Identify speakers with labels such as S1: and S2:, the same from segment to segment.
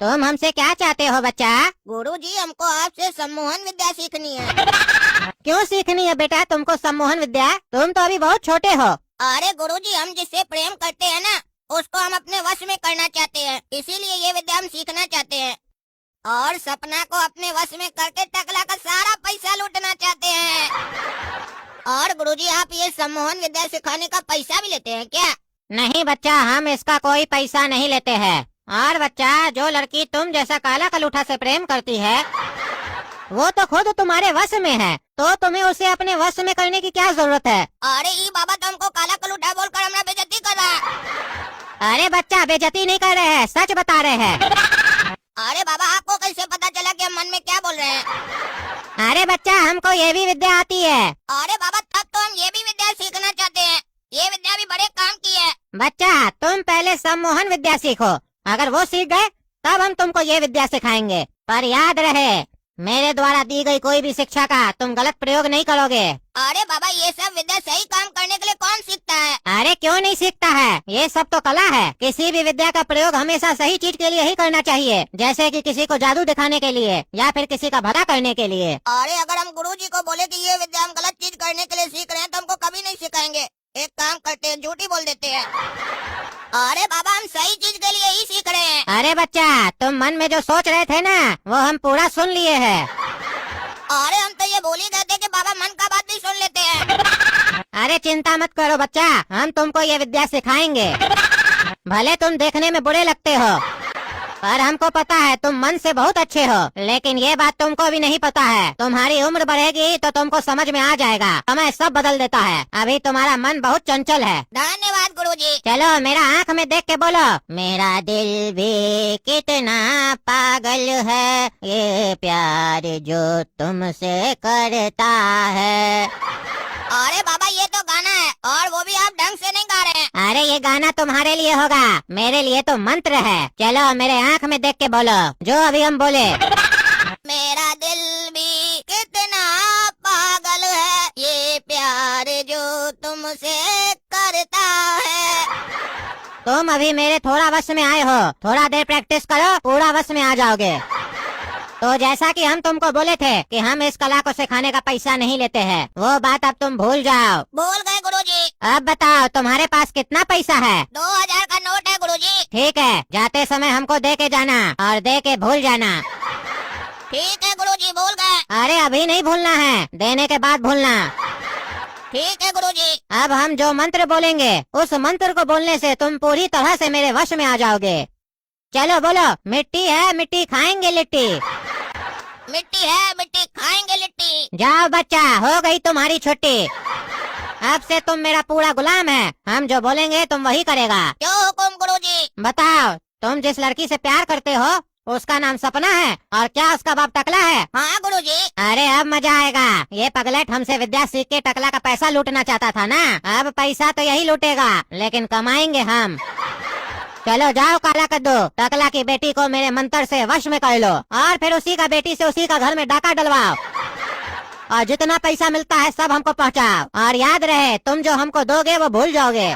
S1: तुम हमसे क्या चाहते हो बच्चा?
S2: गुरुजी, हमको आपसे सम्मोहन विद्या सीखनी है।
S1: क्यों सीखनी है बेटा तुमको सम्मोहन विद्या? तुम तो अभी बहुत छोटे हो।
S2: अरे गुरुजी, हम जिससे प्रेम करते हैं ना, उसको हम अपने वश में करना चाहते हैं, इसीलिए ये विद्या हम सीखना चाहते हैं। और सपना को अपने वश में करके टकला का सारा पैसा लूटना चाहते हैं। और गुरुजी, आप ये सम्मोहन विद्या सिखाने का पैसा भी लेते हैं क्या?
S1: नहीं बच्चा, हम इसका कोई पैसा नहीं लेते हैं। और बच्चा, जो लड़की तुम जैसा काला कलूठा से प्रेम करती है वो तो खुद तुम्हारे वश में है, तो तुम्हें उसे अपने वश में करने की क्या जरूरत है?
S2: अरे ये बाबा तो हमको काला कलूठा बोलकर हमारा बेइज्जती कर रहा है।
S1: अरे बच्चा, बेइज्जती नहीं कर रहे हैं, सच बता रहे हैं।
S2: अरे बाबा, आपको कैसे पता चला कि हम मन में क्या बोल रहे हैं?
S1: अरे बच्चा, हमको ये भी विद्या आती है।
S2: अरे बाबा, तब तो हम ये भी विद्या सीखना चाहते हैं। ये विद्या भी बड़े काम की है।
S1: बच्चा, तुम पहले सम्मोहन विद्या सीखो, अगर वो सीख गए तब हम तुमको ये विद्या सिखाएंगे। पर याद रहे, मेरे द्वारा दी गई कोई भी शिक्षा का तुम गलत प्रयोग नहीं करोगे।
S2: अरे बाबा, ये सब विद्या सही काम करने के लिए कौन सीखता है?
S1: अरे क्यों नहीं सीखता है, ये सब तो कला है। किसी भी विद्या का प्रयोग हमेशा सही चीज के लिए ही करना चाहिए, जैसे कि किसी को जादू दिखाने के लिए या फिर किसी का भला करने के लिए।
S2: अरे अगर हम गुरुजी को बोले कि ये विद्या हम गलत चीज करने के लिए सीख रहे हैं तो हमको कभी नहीं सिखाएंगे। एक काम करते हैं, झूठी बोल देते हैं। अरे बाबा, हम सही चीज के लिए ही सीख रहे हैं।
S1: अरे बच्चा, तुम मन में जो सोच रहे थे ना, वो हम पूरा सुन लिए हैं।
S2: अरे हम तो ये बोल ही गए थे कि बाबा मन का बात भी सुन लेते हैं।
S1: अरे चिंता मत करो बच्चा, हम तुमको ये विद्या सिखाएंगे। भले तुम देखने में बुरे लगते हो, पर हमको पता है तुम मन से बहुत अच्छे हो। लेकिन ये बात तुमको भी नहीं पता है, तुम्हारी उम्र बढ़ेगी तो तुमको समझ में आ जाएगा। समय सब बदल देता है, अभी तुम्हारा मन बहुत चंचल है।
S2: धन्यवाद गुरुजी।
S1: चलो मेरा आँख में देख के बोलो, मेरा दिल भी कितना पागल है, ये प्यार जो तुमसे करता है।
S2: अरे बाबा, ये तो गाना है और वो भी आप ढंग से नहीं गा रहे हैं।
S1: अरे ये गाना तुम्हारे लिए होगा, मेरे लिए तो मंत्र है। चलो मेरे आँख में देख के बोलो जो अभी हम बोले।
S2: मेरा दिल भी कितना पागल है, ये प्यार जो तुमसे करता है।
S1: तुम अभी मेरे थोड़ा वश में आए हो, थोड़ा देर प्रैक्टिस करो, पूरा वश में आ जाओगे। तो जैसा कि हम तुमको बोले थे कि हम इस कला को सिखाने का पैसा नहीं लेते हैं, वो बात अब तुम भूल जाओ।
S2: भूल गए गुरुजी।
S1: अब बताओ तुम्हारे पास कितना पैसा है?
S2: 2000 का नोट है गुरुजी।
S1: ठीक है, जाते समय हमको दे के जाना और दे के भूल जाना।
S2: ठीक है गुरुजी, भूल गए।
S1: अरे अभी नहीं भूलना है, देने के बाद भूलना।
S2: ठीक है गुरुजी।
S1: अब हम जो मंत्र बोलेंगे उस मंत्र को बोलने से तुम पूरी तरह से मेरे वश में आ जाओगे। चलो बोलो, मिट्टी है मिट्टी खाएंगे लिट्टी।
S2: मिट्टी है मिट्टी खाएंगे लिट्टी।
S1: जाओ बच्चा, हो गई तुम्हारी छुट्टी। अब से तुम मेरा पूरा गुलाम है, हम जो बोलेंगे तुम वही करेगा।
S2: जो हुकुम गुरुजी।
S1: बताओ, तुम जिस लड़की से प्यार करते हो उसका नाम सपना है और क्या उसका बाप टकला है?
S2: हाँ गुरुजी।
S1: अरे अब मजा आएगा, ये पगलेट हमसे विद्या सीख के टकला का पैसा लूटना चाहता था ना, अब पैसा तो यही लूटेगा, लेकिन कमाएंगे हम। चलो जाओ काला कद्दू, टकला की बेटी को मेरे मंत्र से वश में कर लो और फिर उसी का बेटी से उसी का घर में डाका डलवाओ और जितना पैसा मिलता है सब हमको पहुंचाओ। और याद रहे, तुम जो हमको दोगे वो भूल जाओगे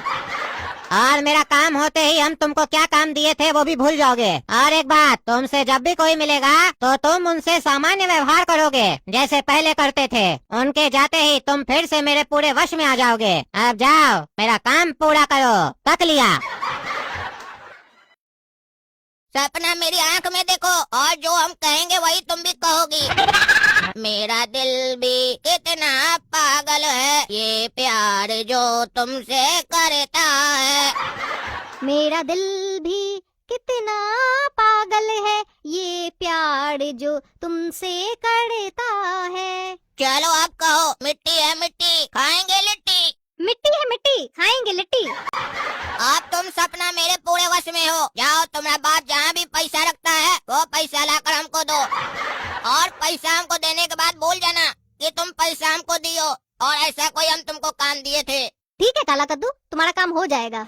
S1: और मेरा काम होते ही हम तुमको क्या काम दिए थे वो भी भूल जाओगे। और एक बात, तुमसे जब भी कोई मिलेगा तो तुम उनसे सामान्य व्यवहार करोगे जैसे पहले करते थे। उनके जाते ही तुम फिर से मेरे पूरे वश में आ जाओगे। अब जाओ, मेरा काम पूरा करो। तक लिया।
S2: सपना, मेरी आंख में देखो और जो हम कहेंगे वही तुम भी कहोगी। मेरा दिल भी कितना पागल है, ये प्यार जो तुमसे करता है।
S3: मेरा दिल भी कितना पागल है, ये प्यार जो तुमसे करता है।
S2: चलो अब कहो, मिट्टी है मिट्टी खाएंगे लिट्टी।
S3: मिट्टी है मिट्टी खाएंगे लिट्टी।
S2: अब तुम सपना मेरे पूरे वश में हो। जाओ, तुम्हारा बाप जहाँ भी पैसा रखता है वो पैसा लाकर हमको दो और पैसा हमको देने के बाद भूल जाना कि तुम पैसा हमको दियो और ऐसा कोई हम तुमको काम दिए थे।
S3: ठीक है काला कद्दू, तुम्हारा काम हो जाएगा।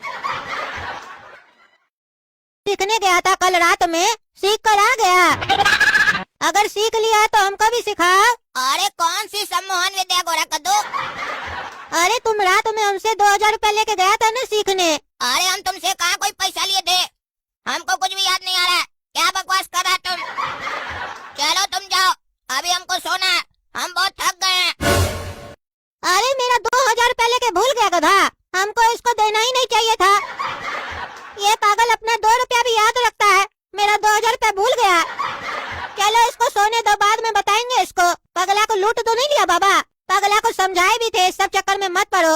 S1: सीखने गया था कल रात में, सीख कर आ गया। अगर सीख लिया तो हमको भी सिखाओ।
S2: अरे कौन सी सम्मोहन विद्या गोरा कद्दू?
S1: अरे तुम रात में हमसे 2000 रुपए लेके गया था ना सीखने।
S2: अरे हम तुमसे कहाँ कोई पैसा लिए थे, हमको कुछ भी याद नहीं आ रहा है। क्या बकवास
S1: लूट तो नहीं लिया बाबा? पगला को समझाए भी थे, इस सब चक्कर में मत पड़ो।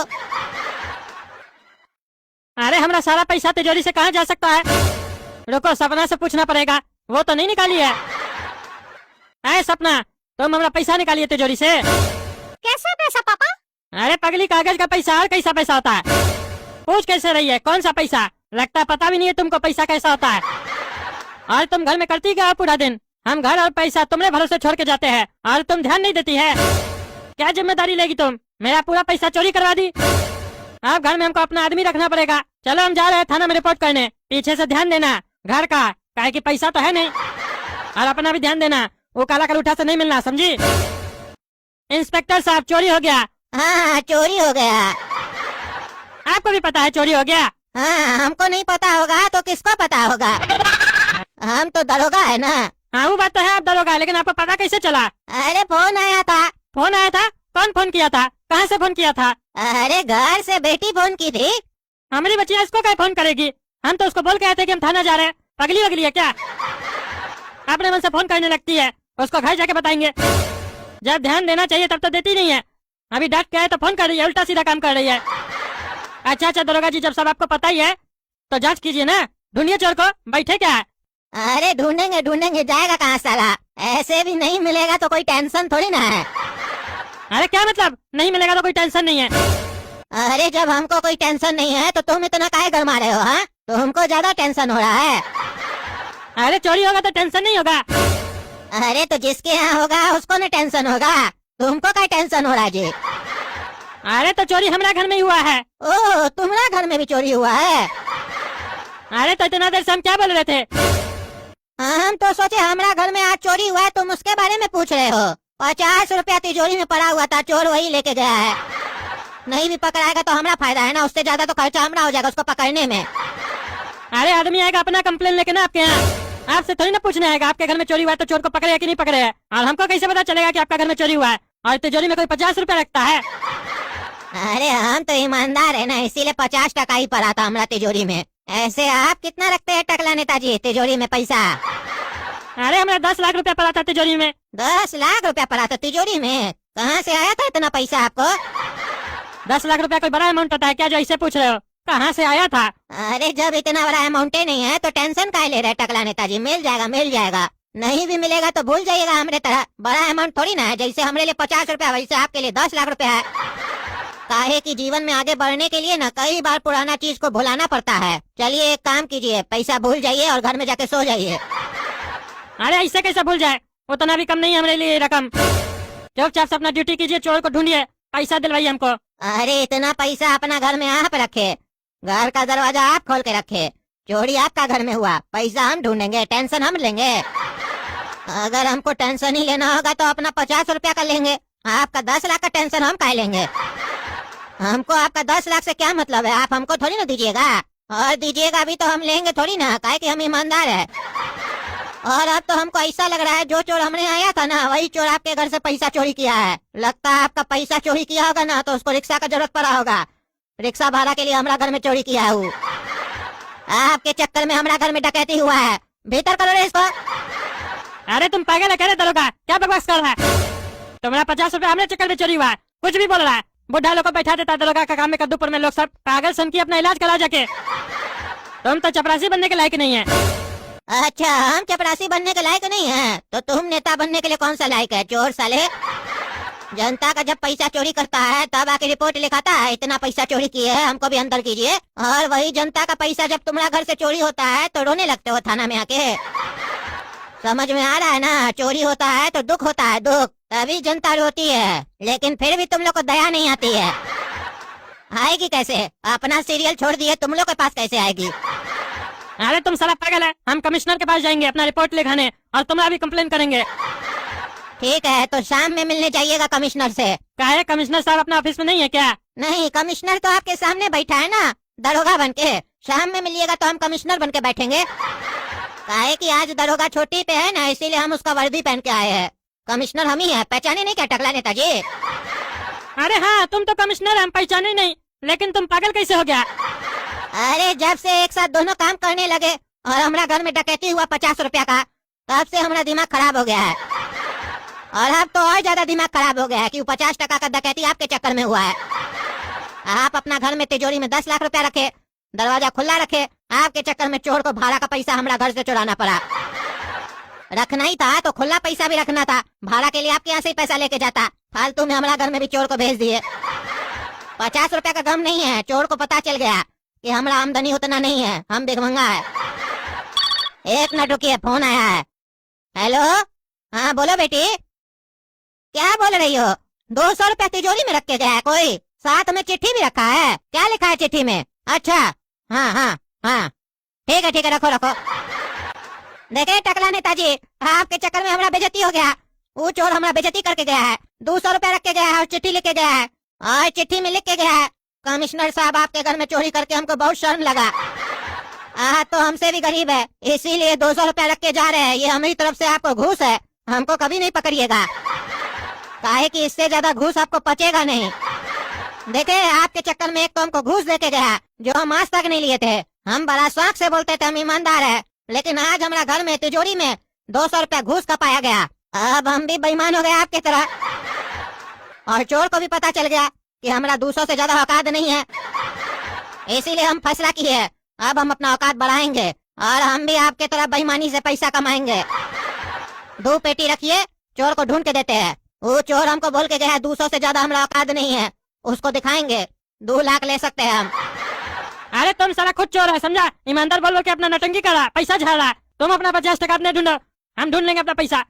S4: अरे हमारा सारा पैसा तिजोरी से कहाँ जा सकता है? रुको, सपना से पूछना पड़ेगा, वो तो नहीं निकाली है। अरे सपना, तुम हमारा पैसा निकालिए तिजोरी से।
S3: कैसा पैसा पापा?
S4: अरे पगली, कागज का पैसा और कैसा पैसा होता है? पूछ कैसे रही है, कौन सा पैसा? लगता है पता भी नहीं है तुमको पैसा कैसा होता है। और तुम घर में करती क्या हो पूरा दिन? हम घर और पैसा तुम्हारे भरोसे छोड़ के जाते हैं और तुम ध्यान नहीं देती है। क्या जिम्मेदारी लेगी तुम? मेरा पूरा पैसा चोरी करवा दी। अब घर में हमको अपना आदमी रखना पड़ेगा। चलो हम जा रहे हैं थाना में रिपोर्ट करने। पीछे से ध्यान देना घर का, काहे कि पैसा तो है नहीं। और अपना भी ध्यान देना, वो काला कलूठा से नहीं मिलना, समझी? इंस्पेक्टर साहब, चोरी हो गया।
S1: हाँ, चोरी हो गया।
S4: आपको भी पता है चोरी हो गया?
S1: हाँ, हमको नहीं पता होगा तो किसको पता होगा? हम तो दरोगा है ना।
S4: हाँ वो बात तो है, आप दरोगा, लेकिन आपको पता कैसे चला?
S1: अरे फोन आया था।
S4: फोन आया था? कौन फोन किया था? कहाँ से फोन किया था?
S1: अरे घर से बेटी फोन की थी।
S4: हमारी बच्चियाँ इसको क्या फोन करेगी? हम तो उसको बोल के आए थे कि हम थाना जा रहे हैं। पगली वगली है क्या? अपने मन से फोन करने लगती है, उसको घर जाके बताएंगे। जब ध्यान देना चाहिए तब तो देती नहीं है। अभी डांट के आए तो फोन कर रही है, उल्टा सीधा काम कर रही है। अच्छा दरोगा जी, जब सब आपको पता ही है तो जांच कीजिए ना, ढूंढिए चोर को। बैठे क्या है?
S1: अरे ढूंढेंगे, जाएगा कहाँ साला? ऐसे भी नहीं मिलेगा तो कोई टेंशन थोड़ी ना है।
S4: अरे क्या मतलब नहीं मिलेगा तो कोई टेंशन नहीं है?
S1: अरे जब हमको कोई टेंशन नहीं है तो तुम इतना काहे गरमा रहे हो? हाँ, तुमको ज्यादा टेंशन हो रहा है।
S4: अरे चोरी होगा तो टेंशन नहीं होगा?
S1: अरे तो जिसके यहाँ होगा उसको न टेंशन होगा, तुमको क्या टेंशन हो रहा है जी?
S4: अरे तो चोरी हमारा घर में ही हुआ है।
S1: ओह, तुम्हारा घर में भी चोरी हुआ है?
S4: अरे तो इतना देर से हम क्या बोल रहे थे?
S1: हम तो सोचे हमारा घर में आज चोरी हुआ है, तुम उसके बारे में पूछ रहे हो। 50 रुपया तिजोरी में पड़ा हुआ था, चोर वही लेके गया है। नहीं भी पकड़ाएगा तो हमारा फायदा है ना, उससे ज्यादा तो खर्चा हमारा हो जाएगा उसको पकड़ने में।
S4: अरे आदमी आएगा अपना कंप्लेन लेके ना आपके यहाँ, आपसे थोड़ी ना पूछने आएगा आपके घर में चोरी हुआ है तो चोर को पकड़े है कि नहीं पकड़े है। और हमको कैसे पता चलेगा कि आपका घर में चोरी हुआ है? और तिजोरी में कोई 50 रुपया रखता है?
S1: अरे हम तो ईमानदार है ना, इसीलिए 50 टका ही पड़ा था हमारा तिजोरी में। ऐसे आप कितना रखते हैं टकला नेताजी तिजोरी में पैसा?
S4: अरे हमारा 10 लाख रुपया पड़ा था तिजोरी में।
S1: 10 लाख रुपया पड़ा था तिजोरी में? कहाँ से आया था इतना पैसा आपको?
S4: 10 लाख रुपया कोई बड़ा अमाउंट होता है क्या जो ऐसे पूछ रहे हो? कहाँ से आया था?
S1: अरे जब इतना बड़ा अमाउंट नहीं है तो टेंशन काहे ले रहे टकला नेताजी? मिल जाएगा। नहीं भी मिलेगा तो भूल जाइएगा, हमारे तरह बड़ा अमाउंट थोड़ी ना है। जैसे हमारे लिए 50 रुपया वैसे आपके लिए 10 लाख रुपया है। काहे कि जीवन में आगे बढ़ने के लिए ना कई बार पुराना चीज को भुलाना पड़ता है। चलिए एक काम कीजिए, पैसा भूल जाइए और घर में जाके सो जाइए।
S4: अरे ऐसे कैसे भूल जाए? उतना भी कम नहीं है हमारे लिए रकम। चुपचाप से अपना ड्यूटी कीजिए, चोर को ढूंढिए, पैसा दिलवाइए हमको।
S1: अरे इतना पैसा अपना घर में आप रखे, घर का दरवाजा आप खोल के रखे, चोरी आपका घर में हुआ, पैसा हम ढूंढेंगे, टेंशन हम लेंगे। अगर हमको टेंशन ही लेना होगा तो अपना 50 रुपया का लेंगे, आपका 10 लाख का टेंशन हम काहे लेंगे? हमको आपका 10 लाख से क्या मतलब है? आप हमको थोड़ी ना दीजिएगा, और दीजिएगा भी तो हम लेंगे थोड़ी ना, काहे कि हम ईमानदार है। और अब तो हमको ऐसा लग रहा है जो चोर हमने आया था ना वही चोर आपके घर से पैसा चोरी किया है। लगता है आपका पैसा चोरी किया होगा ना तो उसको रिक्शा का जरूरत पड़ा होगा, रिक्शा भाड़ा के लिए हमारा घर में चोरी किया है वो। आपके चक्कर में हमारा घर में डकैती हुआ है, भीतर करो रे इसको।
S4: अरे तुम पागल है क्या रे दरोगा? क्या बकवास कर रहा है? तुम्हारा 50 रुपया हमारे चक्कर में चोरी हुआ है, कुछ भी बोल रहा है। बुढ़ा लोग को बैठा देता दरोगा का काम में, कद्दूपुर में लोग सब पागल सन की अपना इलाज करा जाके। तुम तो चपरासी बनने के लायक नहीं है।
S1: अच्छा, हम चपरासी बनने के लायक नहीं है तो तुम नेता बनने के लिए कौन सा लायक है? चोर साले, जनता का जब पैसा चोरी करता है तब आके रिपोर्ट लिखाता है इतना पैसा चोरी किए है, हमको भी अंदर कीजिए। और वही जनता का पैसा जब तुम्हारा घर से चोरी होता है तो रोने लगते हो थाना में आके। समझ में आ रहा है ना? चोरी होता है तो दुख होता है, दुख, तभी जनता रोती है। लेकिन फिर भी तुम लोग को दया नहीं आती है। आएगी कैसे? अपना सीरियल छोड़ दिए, तुम लोग के पास कैसे आएगी?
S4: अरे तुम साला पागल है। हम कमिश्नर के पास जाएंगे अपना रिपोर्ट लिखाने और तुम्हारा भी कंप्लेन करेंगे।
S1: ठीक है, तो शाम में मिलने जाइएगा कमिश्नर से।
S4: क्या है, कमिश्नर साहब अपना ऑफिस में नहीं है क्या?
S1: नहीं, कमिश्नर तो आपके सामने बैठा है ना, दरोगा बन के। शाम में मिलिएगा तो हम कमिश्नर बन के बैठेंगे। काहे कि आज दरोगा छोटी पे है ना, इसीलिए हम उसका वर्दी पहन के आए हैं। कमिश्नर हम ही है, पहचाने नहीं क्या टकला नेताजी?
S4: अरे हाँ, तुम तो कमिश्नर, हम पहचाने नहीं, लेकिन तुम पागल कैसे हो गया?
S1: अरे जब से एक साथ दोनों काम करने लगे और हमारा घर में डकैती हुआ 50 रुपया का, तब से हमारा दिमाग खराब हो गया है। और अब तो और ज्यादा दिमाग खराब हो गया है कि 50 का डकैती आपके चक्कर में हुआ है। आप अपना घर में तिजोरी में 10 लाख रुपया रखे, दरवाजा खुला रखे, आपके चक्कर में चोर को भाड़ा का पैसा हमारा घर से चुराना पड़ा। रखना ही था तो खुला पैसा भी रखना था, भाड़ा के लिए आपके यहाँ से ही पैसा लेके जाता। फालतू में हमारा घर में भी चोर को भेज दिए। 50 रुपया का गम नहीं है, चोर को पता चल गया कि हमारा आमदनी उतना नहीं है, हम भिखमंगा है। एक मिनट रुकिए, फोन आया है। हेलो, हाँ बोलो बेटी, क्या बोल रही हो? 200 रुपया तिजोरी में रख के गया है कोई, साथ में चिट्ठी भी रखा है। क्या लिखा है चिट्ठी में? अच्छा, हाँ हाँ हाँ, ठीक है रखो रखो। देखे टकला नेताजी, आपके चक्कर में हमारा बेइज्जती हो गया। वो चोर हमारा बेइज्जती करके गया है, 200 रुपया रख के गया है और चिट्ठी लिख के गया है। और चिट्ठी में लिख के गया है, कमिश्नर साहब आपके घर में चोरी करके हमको बहुत शर्म लगा। तो हमसे भी गरीब है, इसीलिए 200 रुपया रख के जा रहे हैं। ये हमारी तरफ से आपको घूस है, हमको कभी नहीं पकड़िएगा, काहे कि इससे ज्यादा घूस आपको पचेगा नहीं। देखे आपके चक्कर में एक तो हमको घूस देके गया जो हम आज तक नहीं लिए थे। हम बड़ा शौक से बोलते थे हम ईमानदार है, लेकिन आज हमारा घर में तिजोरी में 200 रुपया घूस का पाया गया। अब हम भी बेईमान हो गए आपकी तरह, और चोर को भी पता चल गया कि हमारा 200 से ज्यादा औकात नहीं है। इसीलिए हम फैसला किए, अब हम अपना औकात बढ़ाएंगे और हम भी आपके तरह बेईमानी से पैसा कमाएंगे। 2 पेटी रखिए, चोर को ढूंढ के देते हैं। वो चोर हमको बोल के गया है 200 से ज्यादा हमारा औकात नहीं है, उसको दिखाएंगे, 2 लाख ले सकते हैं हम।
S4: अरे तुम साला खुद चोर है समझा, ईमानदार बोल के अपना नटंकी करा, पैसा झाड़ा। तुम अपना 50 टका अपने ढूंढो, हम ढूंढ लेंगे अपना पैसा।